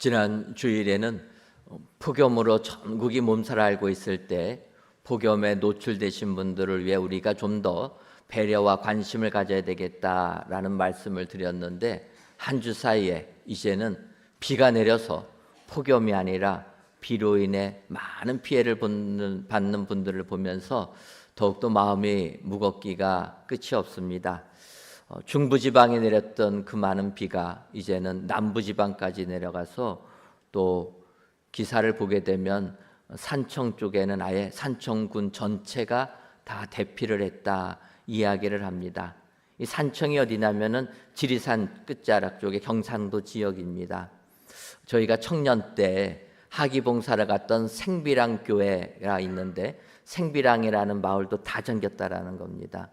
지난 주일에는 폭염으로 전국이 몸살 앓고 있을 때 폭염에 노출되신 분들을 위해 우리가 좀 더 배려와 관심을 가져야 되겠다라는 말씀을 드렸는데, 한 주 사이에 이제는 비가 내려서 폭염이 아니라 비로 인해 많은 피해를 받는 분들을 보면서 더욱더 마음이 무겁기가 끝이 없습니다. 중부지방에 내렸던 그 많은 비가 이제는 남부지방까지 내려가서, 또 기사를 보게 되면 산청 쪽에는 아예 산청군 전체가 다 대피를 했다 이야기를 합니다. 이 산청이 어디냐면은 지리산 끝자락 쪽의 경상도 지역입니다. 저희가 청년 때 하기봉사를 갔던 생비랑 교회가 있는데, 생비랑이라는 마을도 다 잠겼다라는 겁니다.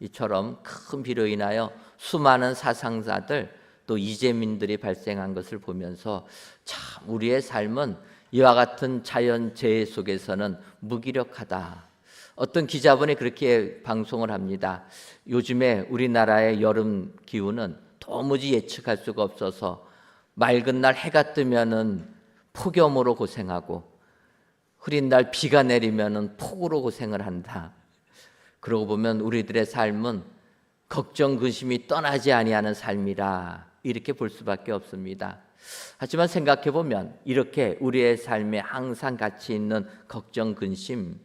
이처럼 큰 비로 인하여 수많은 사상자들, 또 이재민들이 발생한 것을 보면서 참 우리의 삶은 이와 같은 자연재해 속에서는 무기력하다. 어떤 기자분이 그렇게 방송을 합니다. 요즘에 우리나라의 여름 기후는 도무지 예측할 수가 없어서 맑은 날 해가 뜨면은 폭염으로 고생하고, 흐린 날 비가 내리면은 폭우로 고생을 한다. 그러고 보면 우리들의 삶은 걱정 근심이 떠나지 아니하는 삶이라 이렇게 볼 수밖에 없습니다. 하지만 생각해 보면 이렇게 우리의 삶에 항상 같이 있는 걱정 근심,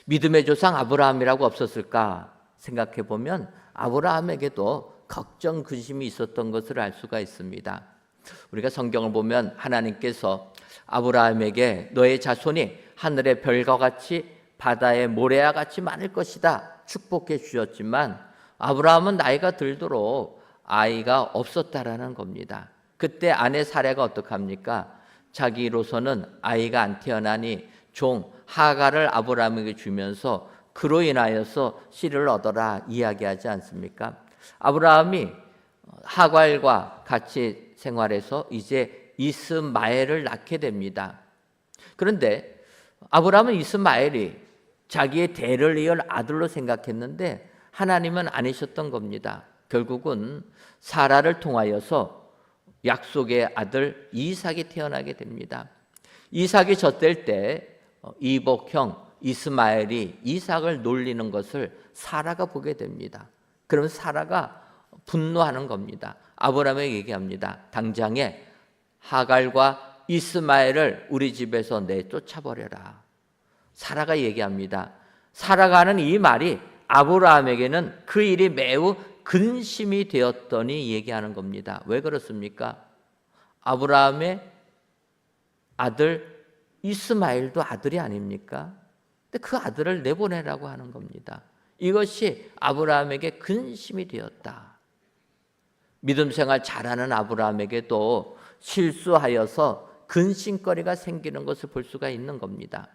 믿음의 조상 아브라함이라고 없었을까 생각해 보면 아브라함에게도 걱정 근심이 있었던 것을 알 수가 있습니다. 우리가 성경을 보면 하나님께서 아브라함에게 너의 자손이 하늘의 별과 같이 바다의 모래와 같이 많을 것이다 축복해 주셨지만, 아브라함은 나이가 들도록 아이가 없었다라는 겁니다. 그때 아내 사례가 어떡합니까? 자기로서는 아이가 안 태어나니 종 하갈을 아브라함에게 주면서 그로 인하여서 씨를 얻어라 이야기하지 않습니까? 아브라함이 하갈과 같이 생활해서 이제 이스마엘을 낳게 됩니다. 그런데 아브라함은 이스마엘이 자기의 대를 이을 아들로 생각했는데 하나님은 아니셨던 겁니다. 결국은 사라를 통하여서 약속의 아들 이삭이 태어나게 됩니다. 이삭이 젖될 때 이복형 이스마엘이 이삭을 놀리는 것을 사라가 보게 됩니다. 그러면 사라가 분노하는 겁니다. 아브라함에게 얘기합니다. 당장에 하갈과 이스마엘을 우리 집에서 내쫓아버려라. 사라가 얘기합니다. 사라가 하는 이 말이 아브라함에게는 그 일이 매우 근심이 되었더니 얘기하는 겁니다. 왜 그렇습니까? 아브라함의 아들 이스마엘도 아들이 아닙니까? 근데 그 아들을 내보내라고 하는 겁니다. 이것이 아브라함에게 근심이 되었다. 믿음 생활 잘하는 아브라함에게도 실수하여서 근심거리가 생기는 것을 볼 수가 있는 겁니다.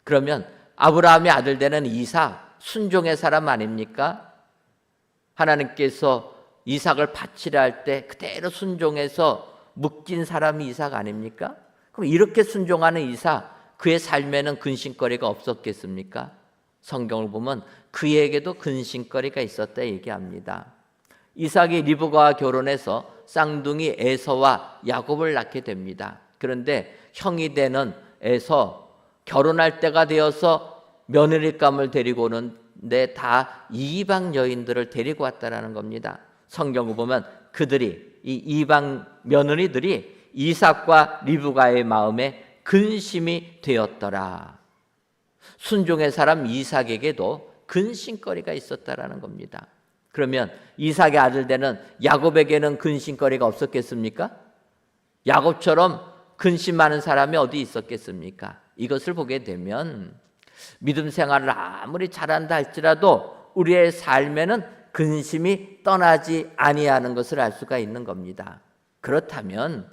그러면 아브라함의 아들 되는 이삭, 순종의 사람 아닙니까? 하나님께서 이삭을 바치라 할 때 그대로 순종해서 묶인 사람이 이삭 아닙니까? 그럼 이렇게 순종하는 이삭, 그의 삶에는 근심거리가 없었겠습니까? 성경을 보면 그에게도 근심거리가 있었다 얘기합니다. 이삭이 리브가와 결혼해서 쌍둥이 에서와 야곱을 낳게 됩니다. 그런데 형이 되는 에서 결혼할 때가 되어서 며느리감을 데리고 오는데 다 이방 여인들을 데리고 왔다라는 겁니다. 성경을 보면 그들이, 이 이방 며느리들이 이삭과 리브가의 마음에 근심이 되었더라. 순종의 사람 이삭에게도 근심거리가 있었다라는 겁니다. 그러면 이삭의 아들 되는 야곱에게는 근심거리가 없었겠습니까? 야곱처럼 근심 많은 사람이 어디 있었겠습니까? 이것을 보게 되면 믿음 생활을 아무리 잘한다 할지라도 우리의 삶에는 근심이 떠나지 아니하는 것을 알 수가 있는 겁니다. 그렇다면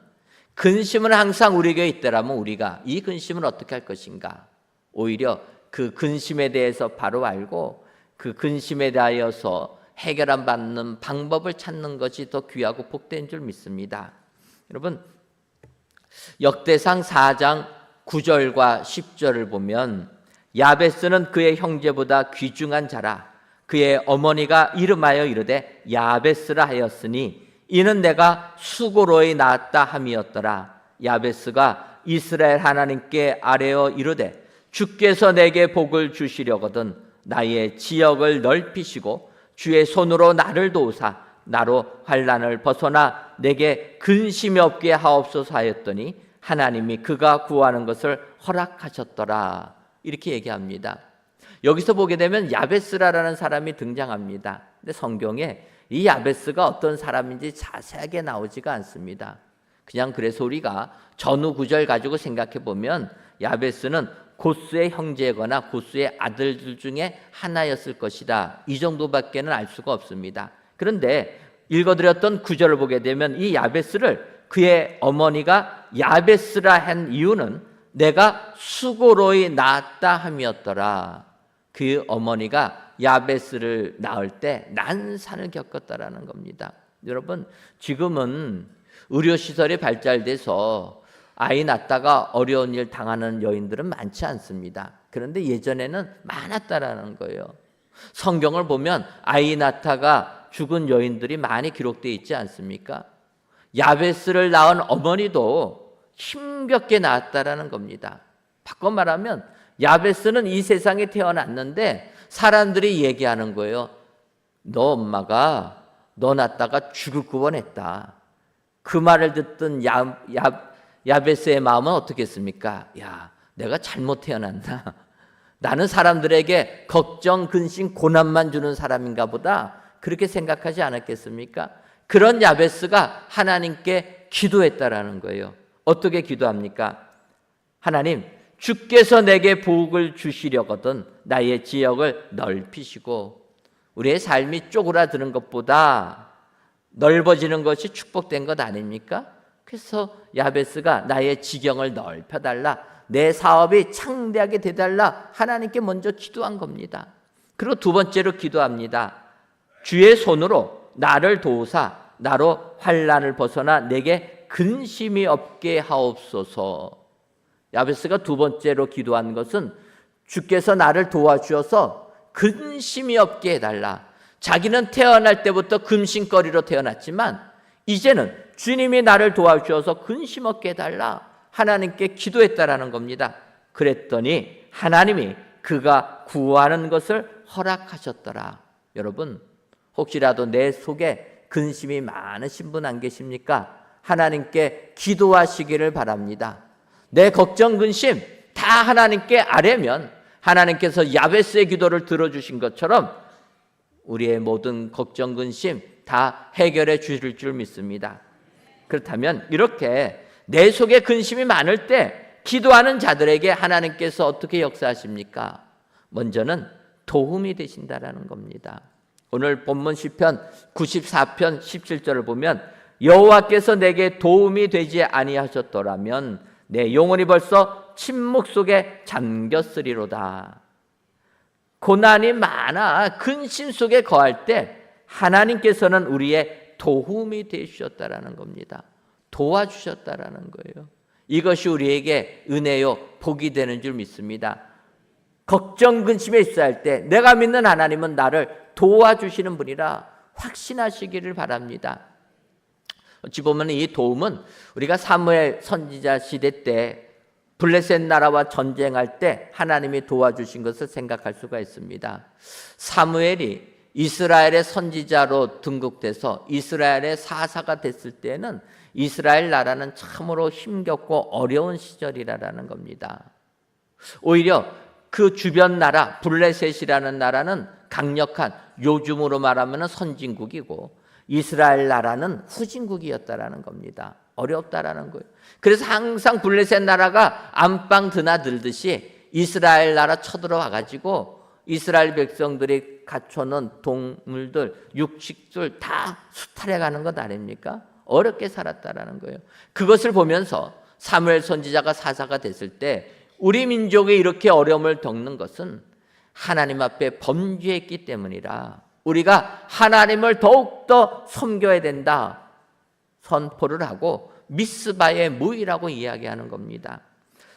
근심은 항상 우리에게 있더라면 우리가 이 근심을 어떻게 할 것인가? 오히려 그 근심에 대해서 바로 알고 그 근심에 대하여서 해결안 받는 방법을 찾는 것이 더 귀하고 복된 줄 믿습니다. 여러분, 역대상 4장 9절과 10절을 보면 야베스는 그의 형제보다 귀중한 자라. 그의 어머니가 이름하여 이르되 야베스라 하였으니 이는 내가 수고로이 낳았다 함이었더라. 야베스가 이스라엘 하나님께 아뢰어 이르되 주께서 내게 복을 주시려거든 나의 지역을 넓히시고 주의 손으로 나를 도우사 나로 환난을 벗어나 내게 근심이 없게 하옵소서 하였더니 하나님이 그가 구하는 것을 허락하셨더라. 이렇게 얘기합니다. 여기서 보게 되면 야베스라는 사람이 등장합니다. 근데 성경에 이 야베스가 어떤 사람인지 자세하게 나오지가 않습니다. 그냥 그래서 우리가 전후 구절 가지고 생각해 보면 야베스는 고스의 형제거나 고스의 아들들 중에 하나였을 것이다. 이 정도밖에는 알 수가 없습니다. 그런데 읽어드렸던 구절을 보게 되면 이 야베스를 그의 어머니가 야베스라 한 이유는 내가 수고로이 낳았다 함이었더라. 그 어머니가 야베스를 낳을 때 난산을 겪었다라는 겁니다. 여러분, 지금은 의료시설이 발달돼서 아이 낳다가 어려운 일 당하는 여인들은 많지 않습니다. 그런데 예전에는 많았다라는 거예요. 성경을 보면 아이 낳다가 죽은 여인들이 많이 기록되어 있지 않습니까? 야베스를 낳은 어머니도 힘겹게 낳았다라는 겁니다. 바꿔 말하면 야베스는 이 세상에 태어났는데 사람들이 얘기하는 거예요. 너 엄마가 너 낳다가 죽을 뻔했다. 그 말을 듣던 야베스의 마음은 어떻겠습니까? 야, 내가 잘못 태어났나? 나는 사람들에게 걱정, 근심, 고난만 주는 사람인가 보다. 그렇게 생각하지 않았겠습니까? 그런 야베스가 하나님께 기도했다라는 거예요. 어떻게 기도합니까? 하나님, 주께서 내게 복을 주시려거든 나의 지역을 넓히시고, 우리의 삶이 쪼그라드는 것보다 넓어지는 것이 축복된 것 아닙니까? 그래서 야베스가 나의 지경을 넓혀달라, 내 사업이 창대하게 되달라 하나님께 먼저 기도한 겁니다. 그리고 두 번째로 기도합니다. 주의 손으로 나를 도우사 나로 환난을 벗어나 내게 근심이 없게 하옵소서. 야베스가 두 번째로 기도한 것은 주께서 나를 도와주어서 근심이 없게 해달라. 자기는 태어날 때부터 근심거리로 태어났지만 이제는 주님이 나를 도와주어서 근심 없게 해달라 하나님께 기도했다라는 겁니다. 그랬더니 하나님이 그가 구하는 것을 허락하셨더라. 여러분, 혹시라도 내 속에 근심이 많으신 분 안 계십니까? 하나님께 기도하시기를 바랍니다. 내 걱정, 근심 다 하나님께 아뢰면 하나님께서 야베스의 기도를 들어주신 것처럼 우리의 모든 걱정, 근심 다 해결해 주실 줄 믿습니다. 그렇다면 이렇게 내 속에 근심이 많을 때 기도하는 자들에게 하나님께서 어떻게 역사하십니까? 먼저는 도움이 되신다라는 겁니다. 오늘 본문 시편 94편 17절을 보면 여호와께서 내게 도움이 되지 아니하셨더라면 내 영혼이 벌써 침묵 속에 잠겼으리로다. 고난이 많아 근심 속에 거할 때 하나님께서는 우리의 도움이 되셨다라는 겁니다. 도와주셨다라는 거예요. 이것이 우리에게 은혜요 복이 되는 줄 믿습니다. 걱정 근심에 있어야 할 때 내가 믿는 하나님은 나를 도와주시는 분이라 확신하시기를 바랍니다. 어찌 보면 이 도움은 우리가 사무엘 선지자 시대 때 블레셋 나라와 전쟁할 때 하나님이 도와주신 것을 생각할 수가 있습니다. 사무엘이 이스라엘의 선지자로 등극돼서 이스라엘의 사사가 됐을 때는 이스라엘 나라는 참으로 힘겹고 어려운 시절이라는 겁니다. 오히려 그 주변 나라 블레셋이라는 나라는 강력한, 요즘으로 말하면 선진국이고 이스라엘 나라는 후진국이었다라는 겁니다. 어렵다라는 거예요. 그래서 항상 블레셋 나라가 안방 드나들듯이 이스라엘 나라 쳐들어와 가지고 이스라엘 백성들이 갖춰놓은 동물들, 육식들 다 수탈해가는 것 아닙니까? 어렵게 살았다라는 거예요. 그것을 보면서 사무엘 선지자가 사사가 됐을 때 우리 민족이 이렇게 어려움을 겪는 것은 하나님 앞에 범죄했기 때문이라 우리가 하나님을 더욱더 섬겨야 된다 선포를 하고 미스바의 무이라고 이야기하는 겁니다.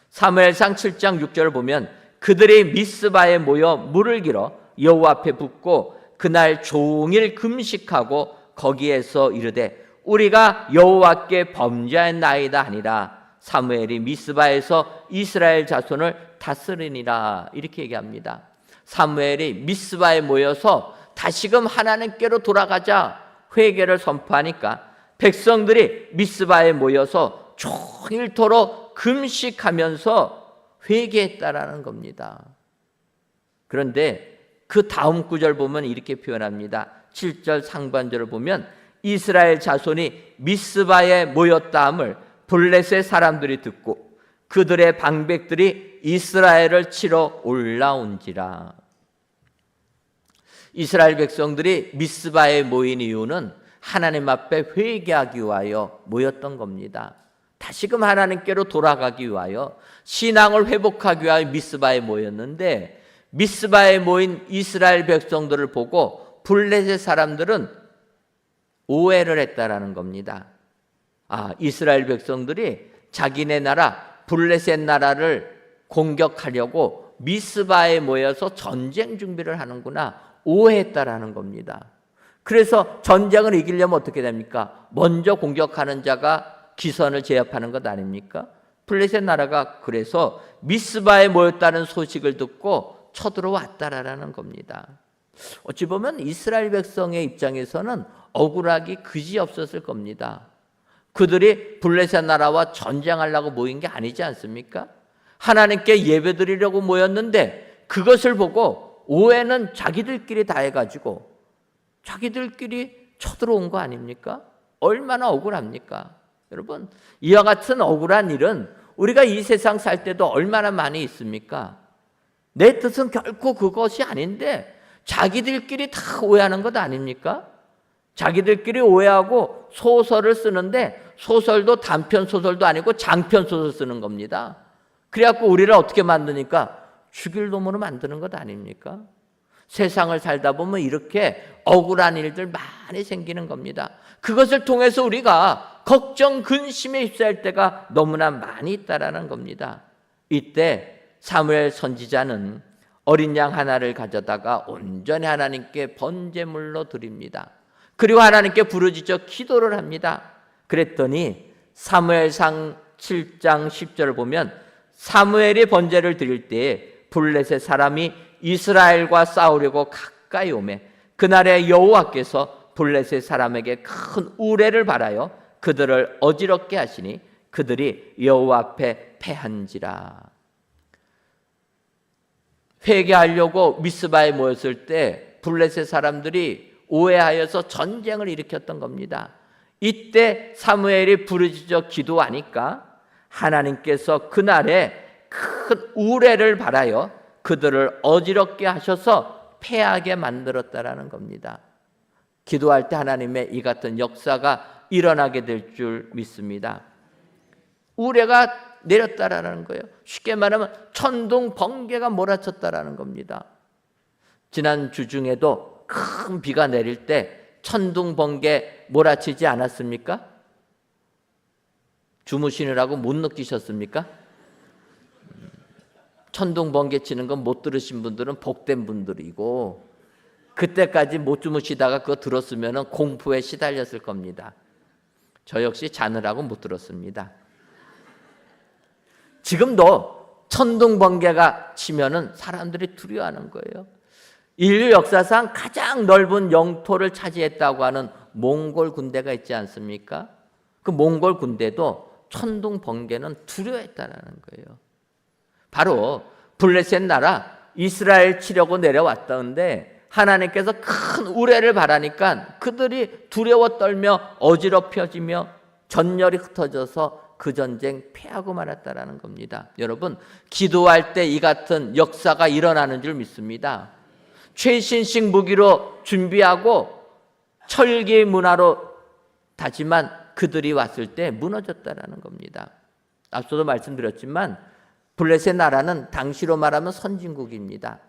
사무엘상 7장 6절을 보면 그들이 미스바에 모여 물을 길어 여호와 앞에 붓고 그날 종일 금식하고 거기에서 이르되 우리가 여호와께 범죄하였나이다 하니라. 사무엘이 미스바에서 이스라엘 자손을 다스리니라 이렇게 얘기합니다. 사무엘이 미스바에 모여서 다시금 하나님께로 돌아가자 회개를 선포하니까 백성들이 미스바에 모여서 종일토록 금식하면서 회개했다라는 겁니다. 그런데 그 다음 구절 보면 이렇게 표현합니다. 7절 상반절을 보면 이스라엘 자손이 미스바에 모였다 함을 블레셋 사람들이 듣고 그들의 방백들이 이스라엘을 치러 올라온지라. 이스라엘 백성들이 미스바에 모인 이유는 하나님 앞에 회개하기 위하여 모였던 겁니다. 다시금 하나님께로 돌아가기 위하여 신앙을 회복하기 위하여 미스바에 모였는데 미스바에 모인 이스라엘 백성들을 보고 블레셋 사람들은 오해를 했다라는 겁니다. 이스라엘 백성들이 자기네 나라 블레셋 나라를 공격하려고 미스바에 모여서 전쟁 준비를 하는구나 오해했다라는 겁니다. 그래서 전쟁을 이기려면 어떻게 됩니까? 먼저 공격하는 자가 기선을 제압하는 것 아닙니까? 블레셋 나라가 그래서 미스바에 모였다는 소식을 듣고 쳐들어왔다라는 겁니다. 어찌 보면 이스라엘 백성의 입장에서는 억울하기 그지없었을 겁니다. 그들이 블레셋 나라와 전쟁하려고 모인 게 아니지 않습니까? 하나님께 예배드리려고 모였는데 그것을 보고 오해는 자기들끼리 다 해가지고 자기들끼리 쳐들어온 거 아닙니까? 얼마나 억울합니까? 여러분, 이와 같은 억울한 일은 우리가 이 세상 살 때도 얼마나 많이 있습니까? 내 뜻은 결코 그것이 아닌데 자기들끼리 다 오해하는 것 아닙니까? 자기들끼리 오해하고 소설을 쓰는데 소설도 단편 소설도 아니고 장편 소설 쓰는 겁니다. 그래갖고 우리를 어떻게 만드니까 죽일 놈으로 만드는 것 아닙니까? 세상을 살다 보면 이렇게 억울한 일들 많이 생기는 겁니다. 그것을 통해서 우리가 걱정, 근심에 휩싸일 때가 너무나 많이 있다라는 겁니다. 이때 사무엘 선지자는 어린 양 하나를 가져다가 온전히 하나님께 번제물로 드립니다. 그리고 하나님께 부르짖어 기도를 합니다. 그랬더니 사무엘상 7장 10절을 보면 사무엘이 번제를 드릴 때에 블레셋 사람이 이스라엘과 싸우려고 가까이 오매 그날에 여호와께서 블레셋 사람에게 큰 우레를 발하여 그들을 어지럽게 하시니 그들이 여호와 앞에 패한지라. 회개하려고 미스바에 모였을 때 블레셋 사람들이 오해하여서 전쟁을 일으켰던 겁니다. 이때 사무엘이 부르짖어 기도하니까 하나님께서 그날에 큰 우레를 발하여 그들을 어지럽게 하셔서 패하게 만들었다라는 겁니다. 기도할 때 하나님의 이 같은 역사가 일어나게 될 줄 믿습니다. 우레가 내렸다라는 거예요. 쉽게 말하면 천둥 번개가 몰아쳤다라는 겁니다. 지난 주 중에도 큰 비가 내릴 때 천둥 번개 몰아치지 않았습니까? 주무시느라고 못 느끼셨습니까? 천둥 번개 치는 건 못 들으신 분들은 복된 분들이고 그때까지 못 주무시다가 그거 들었으면 공포에 시달렸을 겁니다. 저 역시 자느라고 못 들었습니다. 지금도 천둥 번개가 치면은 사람들이 두려워하는 거예요. 인류 역사상 가장 넓은 영토를 차지했다고 하는 몽골 군대가 있지 않습니까? 그 몽골 군대도 천둥 번개는 두려워했다라는 거예요. 바로 블레셋 나라 이스라엘 치려고 내려왔다는데 하나님께서 큰 우레를 바라니까 그들이 두려워 떨며 어지럽혀지며 전열이 흩어져서 그 전쟁 패하고 말았다라는 겁니다. 여러분, 기도할 때 이 같은 역사가 일어나는 줄 믿습니다. 최신식 무기로 준비하고 철기 문화로 다짐한 그들이 왔을 때 무너졌다라는 겁니다. 앞서도 말씀드렸지만 블레셋 나라는 당시로 말하면 선진국입니다.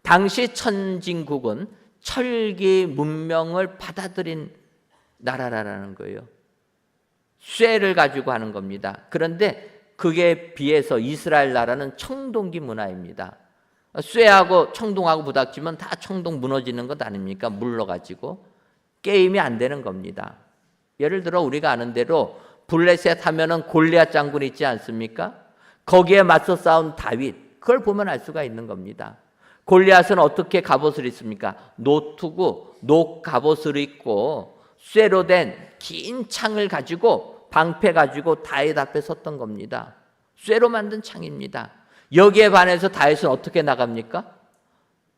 당시 선진국은 철기 문명을 받아들인 나라라는 거예요. 쇠를 가지고 하는 겁니다. 그런데 그게 비해서 이스라엘 나라는 청동기 문화입니다. 쇠하고 청동하고 부닥치면 다 청동 무너지는 것 아닙니까? 물러가지고 게임이 안 되는 겁니다. 예를 들어 우리가 아는 대로 블레셋 하면은 골리앗 장군 있지 않습니까? 거기에 맞서 싸운 다윗, 그걸 보면 알 수가 있는 겁니다. 골리앗은 어떻게 갑옷을 입습니까? 노투구, 녹갑옷을 입고 쇠로 된 긴 창을 가지고 방패 가지고 다윗 앞에 섰던 겁니다. 쇠로 만든 창입니다. 여기에 반해서 다윗은 어떻게 나갑니까?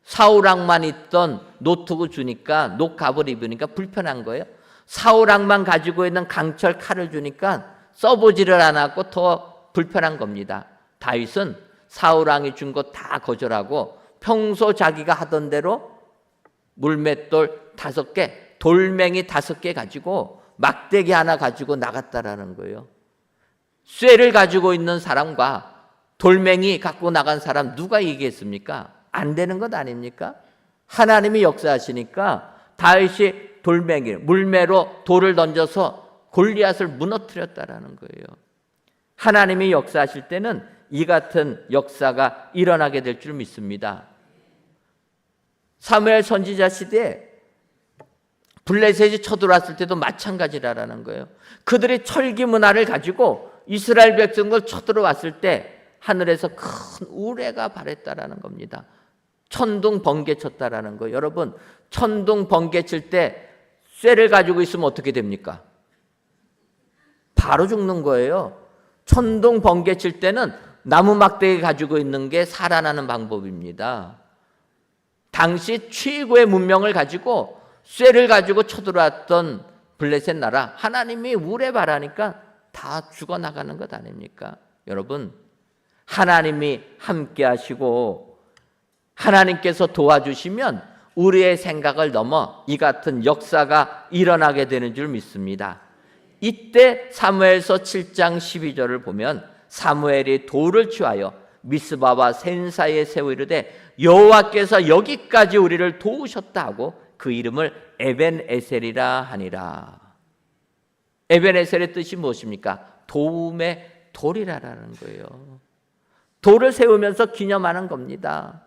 사울왕만 있던 노투구 주니까, 녹갑을 입으니까 불편한 거예요. 사울왕만 가지고 있는 강철 칼을 주니까 써보지를 않았고 더 불편한 겁니다. 다윗은 사울왕이 준 거 다 거절하고 평소 자기가 하던 대로 물맷돌 5개, 돌멩이 5개 가지고 막대기 하나 가지고 나갔다라는 거예요. 쇠를 가지고 있는 사람과 돌멩이 갖고 나간 사람 누가 이기겠습니까? 안 되는 것 아닙니까? 하나님이 역사하시니까 다윗이 돌멩이, 물매로 돌을 던져서 골리앗을 무너뜨렸다라는 거예요. 하나님이 역사하실 때는 이 같은 역사가 일어나게 될 줄 믿습니다. 사무엘 선지자 시대에 블레셋이 쳐들어왔을 때도 마찬가지라는 거예요. 그들이 철기 문화를 가지고 이스라엘 백성을 쳐들어왔을 때 하늘에서 큰 우레가 발했다라는 겁니다. 천둥 번개 쳤다라는 거예요. 여러분, 천둥 번개 칠 때 쇠를 가지고 있으면 어떻게 됩니까? 바로 죽는 거예요. 천둥 번개 칠 때는 나무 막대기 가지고 있는 게 살아나는 방법입니다. 당시 최고의 문명을 가지고 쇠를 가지고 쳐들어왔던 블레셋 나라, 하나님이 우레 바라니까 다 죽어나가는 것 아닙니까? 여러분, 하나님이 함께 하시고 하나님께서 도와주시면 우리의 생각을 넘어 이 같은 역사가 일어나게 되는 줄 믿습니다. 이때 사무엘서 7장 12절을 보면 사무엘이 돌을 취하여 미스바와 센 사이에 세워 이르되 여호와께서 여기까지 우리를 도우셨다 하고 그 이름을 에벤에셀이라 하니라. 에벤에셀의 뜻이 무엇입니까? 도움의 돌이라는 거예요. 돌을 세우면서 기념하는 겁니다.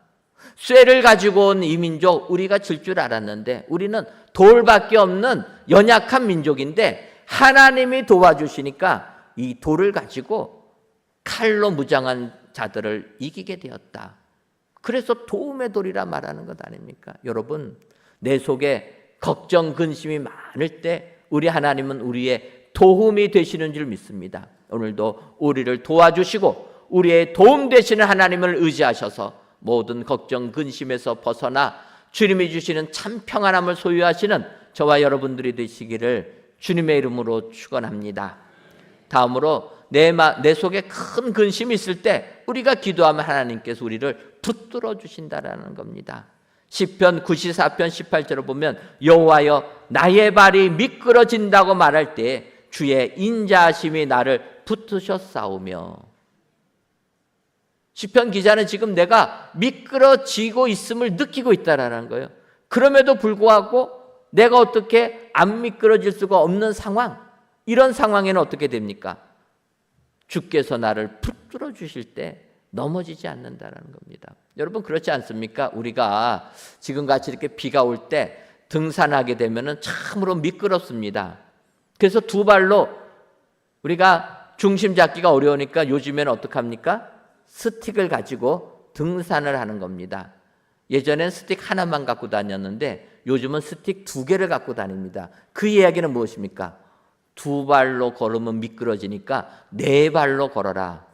쇠를 가지고 온 이 민족, 우리가 질 줄 알았는데 우리는 돌밖에 없는 연약한 민족인데 하나님이 도와주시니까 이 돌을 가지고 칼로 무장한 자들을 이기게 되었다. 그래서 도움의 돌이라 말하는 것 아닙니까? 여러분, 내 속에 걱정, 근심이 많을 때 우리 하나님은 우리의 도움이 되시는 줄 믿습니다. 오늘도 우리를 도와주시고 우리의 도움 되시는 하나님을 의지하셔서 모든 걱정, 근심에서 벗어나 주님이 주시는 참 평안함을 소유하시는 저와 여러분들이 되시기를 주님의 이름으로 축원합니다. 다음으로 내 속에 큰 근심이 있을 때 우리가 기도하면 하나님께서 우리를 붙들어 주신다라는 겁니다. 시편 94편 18절을 보면 여호와여 나의 발이 미끄러진다고 말할 때 주의 인자하심이 나를 붙으셨사오며. 시편 기자는 지금 내가 미끄러지고 있음을 느끼고 있다라는 거예요. 그럼에도 불구하고 내가 어떻게 안 미끄러질 수가 없는 상황, 이런 상황에는 어떻게 됩니까? 주께서 나를 붙들어 주실 때 넘어지지 않는다라는 겁니다. 여러분, 그렇지 않습니까? 우리가 지금같이 이렇게 비가 올 때 등산하게 되면은 참으로 미끄럽습니다. 그래서 두 발로 우리가 중심 잡기가 어려우니까 요즘에는 어떡합니까? 스틱을 가지고 등산을 하는 겁니다. 예전엔 스틱 하나만 갖고 다녔는데 요즘은 스틱 2개를 갖고 다닙니다. 그 이야기는 무엇입니까? 2발로 걸으면 미끄러지니까 4발로 걸어라.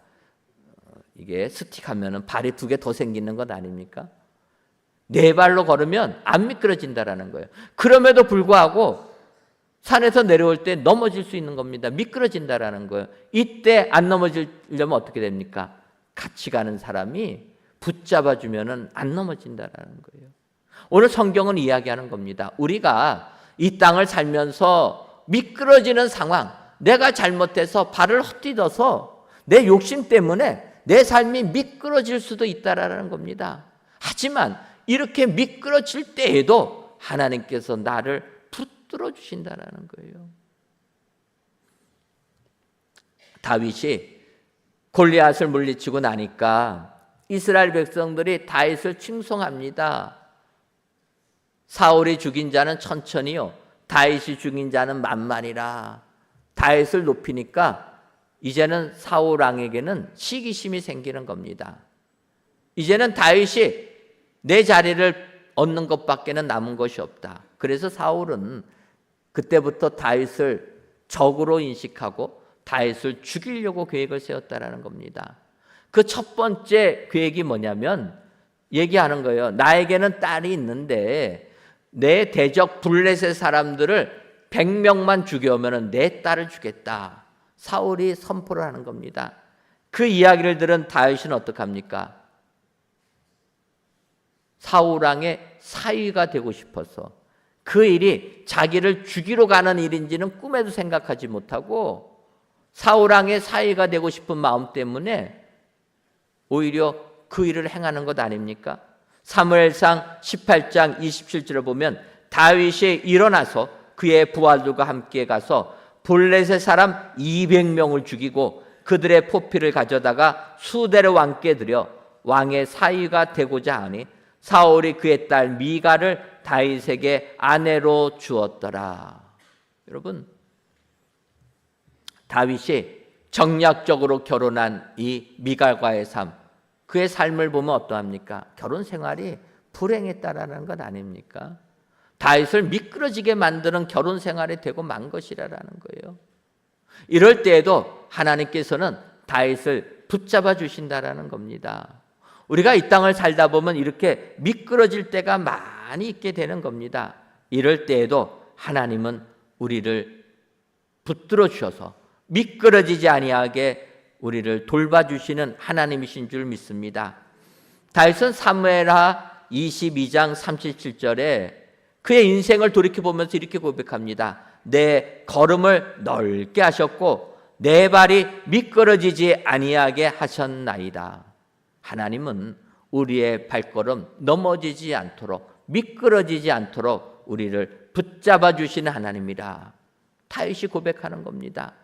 이게 스틱 하면은 발이 2개 더 생기는 것 아닙니까? 4발로 걸으면 안 미끄러진다라는 거예요. 그럼에도 불구하고 산에서 내려올 때 넘어질 수 있는 겁니다. 미끄러진다라는 거예요. 이때 안 넘어지려면 어떻게 됩니까? 같이 가는 사람이 붙잡아주면은 안 넘어진다라는 거예요. 오늘 성경은 이야기하는 겁니다. 우리가 이 땅을 살면서 미끄러지는 상황, 내가 잘못해서 발을 헛디뎌서 내 욕심 때문에 내 삶이 미끄러질 수도 있다라는 겁니다. 하지만 이렇게 미끄러질 때에도 하나님께서 나를 붙들어 주신다라는 거예요. 다윗이 골리앗을 물리치고 나니까 이스라엘 백성들이 다윗을 칭송합니다. 사울이 죽인 자는 천천히요, 다윗이 죽인 자는 만만이라. 다윗을 높이니까 이제는 사울 왕에게는 시기심이 생기는 겁니다. 이제는 다윗이 내 자리를 얻는 것밖에는 남은 것이 없다. 그래서 사울은 그때부터 다윗을 적으로 인식하고 다윗을 죽이려고 계획을 세웠다라는 겁니다. 그 첫 번째 계획이 뭐냐면 얘기하는 거예요. 나에게는 딸이 있는데 내 대적 블레셋 사람들을 100명만 죽여오면 내 딸을 주겠다. 사울이 선포를 하는 겁니다. 그 이야기를 들은 다윗은 어떡합니까? 사울 왕의 사위가 되고 싶어서 그 일이 자기를 죽이러 가는 일인지는 꿈에도 생각하지 못하고 사울 왕의 사위가 되고 싶은 마음 때문에 오히려 그 일을 행하는 것 아닙니까? 사무엘상 18장 27절을 보면 다윗이 일어나서 그의 부하들과 함께 가서 블레셋 사람 200명을 죽이고 그들의 포피를 가져다가 수대로 왕께 드려 왕의 사위가 되고자 하니 사울이 그의 딸 미갈을 다윗에게 아내로 주었더라. 여러분, 다윗이 정략적으로 결혼한 이 미갈과의 삶, 그의 삶을 보면 어떠합니까? 결혼 생활이 불행했다라는 것 아닙니까? 다윗을 미끄러지게 만드는 결혼 생활이 되고 만 것이라는 거예요. 이럴 때에도 하나님께서는 다윗을 붙잡아 주신다라는 겁니다. 우리가 이 땅을 살다 보면 이렇게 미끄러질 때가 많이 있게 되는 겁니다. 이럴 때에도 하나님은 우리를 붙들어 주셔서 미끄러지지 아니하게 우리를 돌봐주시는 하나님이신 줄 믿습니다. 다윗은 사무엘하 22장 37절에 그의 인생을 돌이켜보면서 이렇게 고백합니다. 내 걸음을 넓게 하셨고 내 발이 미끄러지지 아니하게 하셨나이다. 하나님은 우리의 발걸음 넘어지지 않도록 미끄러지지 않도록 우리를 붙잡아 주시는 하나님이라 다윗이 고백하는 겁니다.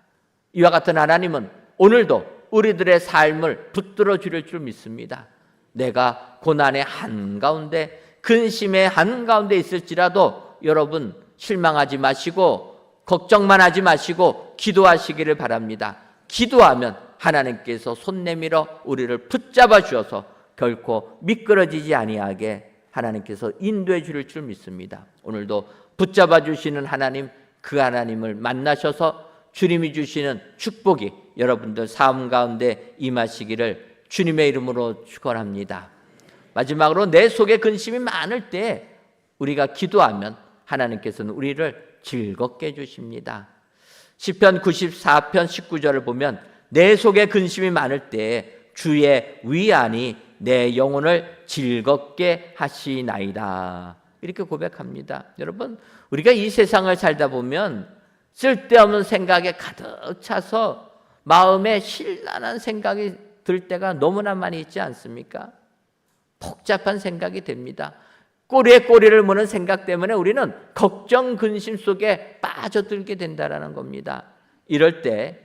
이와 같은 하나님은 오늘도 우리들의 삶을 붙들어 주릴 줄 믿습니다. 내가 고난의 한가운데 근심의 한가운데 있을지라도 여러분 실망하지 마시고 걱정만 하지 마시고 기도하시기를 바랍니다. 기도하면 하나님께서 손 내밀어 우리를 붙잡아 주셔서 결코 미끄러지지 아니하게 하나님께서 인도해 주실 줄 믿습니다. 오늘도 붙잡아 주시는 하나님, 그 하나님을 만나셔서 주님이 주시는 축복이 여러분들 삶 가운데 임하시기를 주님의 이름으로 축원합니다. 마지막으로 내 속에 근심이 많을 때 우리가 기도하면 하나님께서는 우리를 즐겁게 해주십니다. 시편 94편 19절을 보면 내 속에 근심이 많을 때 주의 위안이 내 영혼을 즐겁게 하시나이다. 이렇게 고백합니다. 여러분, 우리가 이 세상을 살다 보면 쓸데없는 생각에 가득 차서 마음에 신란한 생각이 들 때가 너무나 많이 있지 않습니까? 복잡한 생각이 됩니다. 꼬리에 꼬리를 무는 생각 때문에 우리는 걱정, 근심 속에 빠져들게 된다는 겁니다. 이럴 때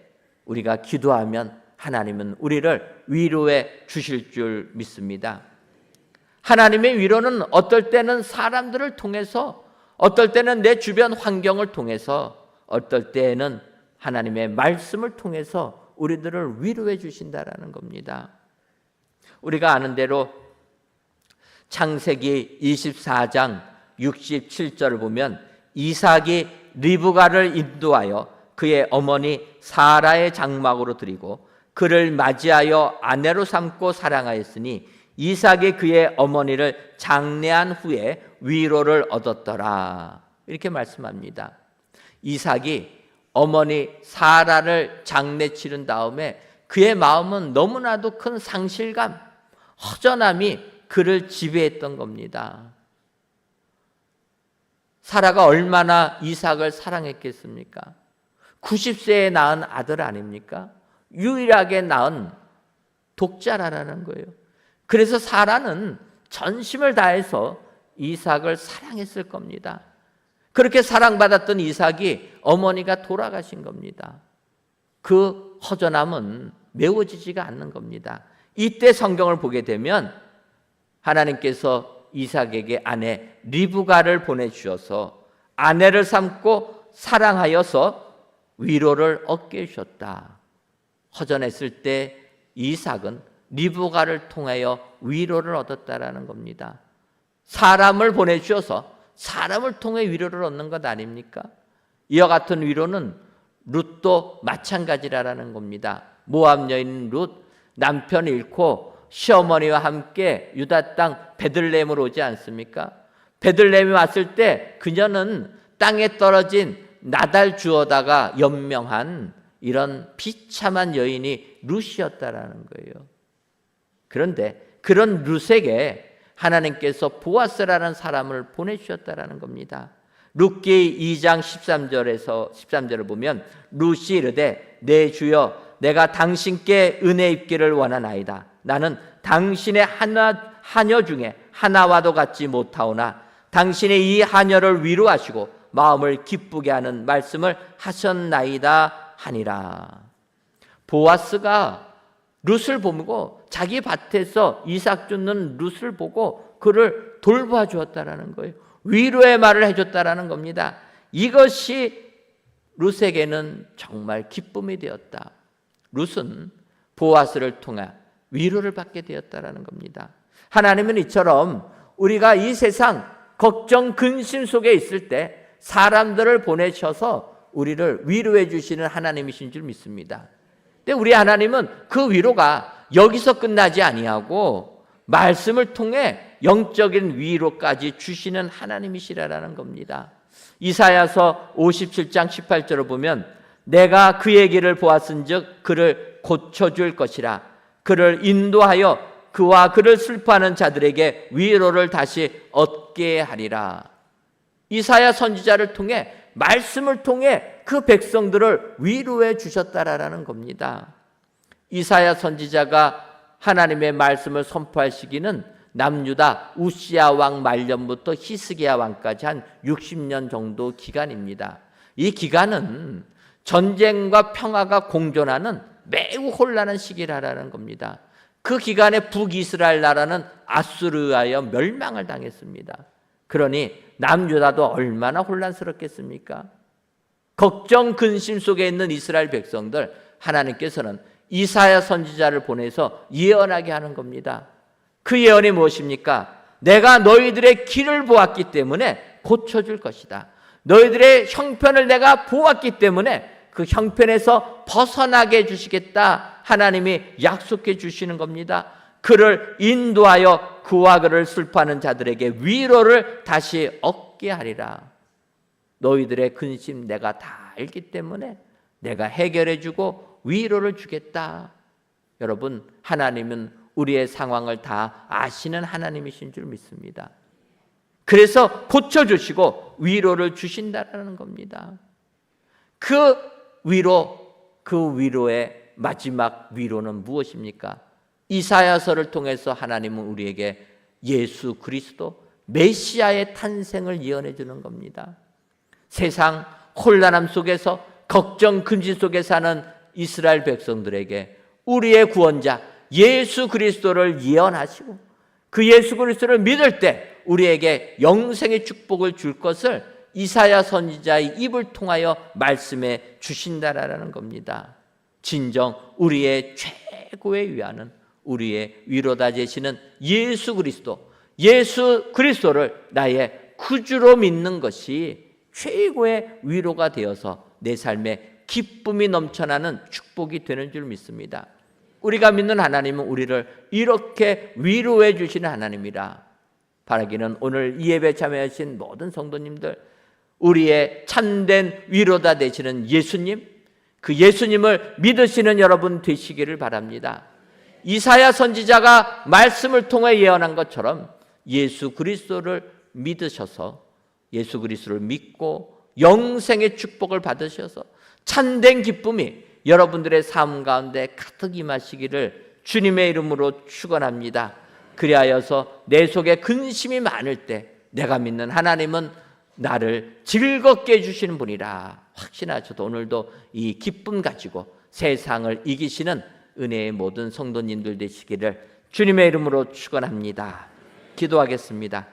우리가 기도하면 하나님은 우리를 위로해 주실 줄 믿습니다. 하나님의 위로는 어떨 때는 사람들을 통해서, 어떨 때는 내 주변 환경을 통해서, 어떨 때는 하나님의 말씀을 통해서 우리들을 위로해 주신다라는 겁니다. 우리가 아는 대로 창세기 24장 67절을 보면 이삭이 리브가를 인도하여 그의 어머니 사라의 장막으로 들이고 그를 맞이하여 아내로 삼고 사랑하였으니 이삭이 그의 어머니를 장례한 후에 위로를 얻었더라. 이렇게 말씀합니다. 이삭이 어머니 사라를 장례 치른 다음에 그의 마음은 너무나도 큰 상실감, 허전함이 그를 지배했던 겁니다. 사라가 얼마나 이삭을 사랑했겠습니까? 90세에 낳은 아들 아닙니까? 유일하게 낳은 독자라는 거예요. 그래서 사라는 전심을 다해서 이삭을 사랑했을 겁니다. 그렇게 사랑받았던 이삭이 어머니가 돌아가신 겁니다. 그 허전함은 메워지지가 않는 겁니다. 이때 성경을 보게 되면 하나님께서 이삭에게 아내 리브가를 보내주셔서 아내를 삼고 사랑하여서 위로를 얻게 해주셨다. 허전했을 때 이삭은 리브가를 통하여 위로를 얻었다라는 겁니다. 사람을 보내주셔서 사람을 통해 위로를 얻는 것 아닙니까? 이와 같은 위로는 룻도 마찬가지라는 겁니다. 모압 여인 룻, 남편 잃고 시어머니와 함께 유다 땅 베들레헴으로 오지 않습니까? 베들레헴에 왔을 때 그녀는 땅에 떨어진 나달 주워다가 연명한 이런 비참한 여인이 룻이었다라는 거예요. 그런데 그런 룻에게 하나님께서 보아스라는 사람을 보내주셨다라는 겁니다. 룻기 2장 13절을 보면 룻이 이르되 내 주여 내가 당신께 은혜 입기를 원하나이다. 나는 당신의 하녀 중에 하나와도 같지 못하오나 당신의 이 하녀를 위로하시고 마음을 기쁘게 하는 말씀을 하셨나이다 하니라. 보아스가 룻을 보고 자기 밭에서 이삭 줍는 룻을 보고 그를 돌봐 주었다라는 거예요. 위로의 말을 해줬다라는 겁니다. 이것이 룻에게는 정말 기쁨이 되었다. 룻은 보아스를 통해 위로를 받게 되었다라는 겁니다. 하나님은 이처럼 우리가 이 세상 걱정 근심 속에 있을 때 사람들을 보내셔서 우리를 위로해 주시는 하나님이신 줄 믿습니다. 근데 우리 하나님은 그 위로가 여기서 끝나지 아니하고 말씀을 통해 영적인 위로까지 주시는 하나님이시라는 겁니다. 이사야서 57장 18절을 보면 내가 그의 길을 보았은즉 그를 고쳐줄 것이라. 그를 인도하여 그와 그를 슬퍼하는 자들에게 위로를 다시 얻게 하리라. 이사야 선지자를 통해 말씀을 통해 그 백성들을 위로해 주셨다라는 겁니다. 이사야 선지자가 하나님의 말씀을 선포할 시기는 남유다 우시야 왕 말년부터 히스기야 왕까지 한 60년 정도 기간입니다. 이 기간은 전쟁과 평화가 공존하는 매우 혼란한 시기라는 겁니다. 그 기간에 북이스라엘 나라는 아수르에 의하여 멸망을 당했습니다. 그러니 남유다도 얼마나 혼란스럽겠습니까? 걱정 근심 속에 있는 이스라엘 백성들, 하나님께서는 이사야 선지자를 보내서 예언하게 하는 겁니다. 그 예언이 무엇입니까? 내가 너희들의 길을 보았기 때문에 고쳐줄 것이다. 너희들의 형편을 내가 보았기 때문에 그 형편에서 벗어나게 해주시겠다. 하나님이 약속해 주시는 겁니다. 그를 인도하여 그와 그를 슬퍼하는 자들에게 위로를 다시 얻게 하리라. 너희들의 근심 내가 다 알기 때문에 내가 해결해 주고 위로를 주겠다. 여러분, 하나님은 우리의 상황을 다 아시는 하나님이신 줄 믿습니다. 그래서 고쳐주시고 위로를 주신다는 겁니다. 그 위로의 마지막 위로는 무엇입니까? 이사야서를 통해서 하나님은 우리에게 예수 그리스도 메시아의 탄생을 예언해 주는 겁니다. 세상 혼란함 속에서 걱정 근심 속에 사는 이스라엘 백성들에게 우리의 구원자 예수 그리스도를 예언하시고 그 예수 그리스도를 믿을 때 우리에게 영생의 축복을 줄 것을 이사야 선지자의 입을 통하여 말씀해 주신다라는 겁니다. 진정 우리의 최고의 위안은 우리의 위로다 되시는 예수 그리스도를 나의 구주로 믿는 것이 최고의 위로가 되어서 내 삶에 기쁨이 넘쳐나는 축복이 되는 줄 믿습니다. 우리가 믿는 하나님은 우리를 이렇게 위로해 주시는 하나님이라. 바라기는 오늘 이 예배 참여하신 모든 성도님들, 우리의 참된 위로다 되시는 예수님, 그 예수님을 믿으시는 여러분 되시기를 바랍니다. 이사야 선지자가 말씀을 통해 예언한 것처럼 예수 그리스도를 믿으셔서 예수 그리스도를 믿고 영생의 축복을 받으셔서 참된 기쁨이 여러분들의 삶 가운데 가득 임하시기를 주님의 이름으로 축원합니다. 그리하여서 내 속에 근심이 많을 때 내가 믿는 하나님은 나를 즐겁게 해주시는 분이라 확신하셔도 오늘도 이 기쁨 가지고 세상을 이기시는 은혜의 모든 성도님들 되시기를 주님의 이름으로 축원합니다. 기도하겠습니다.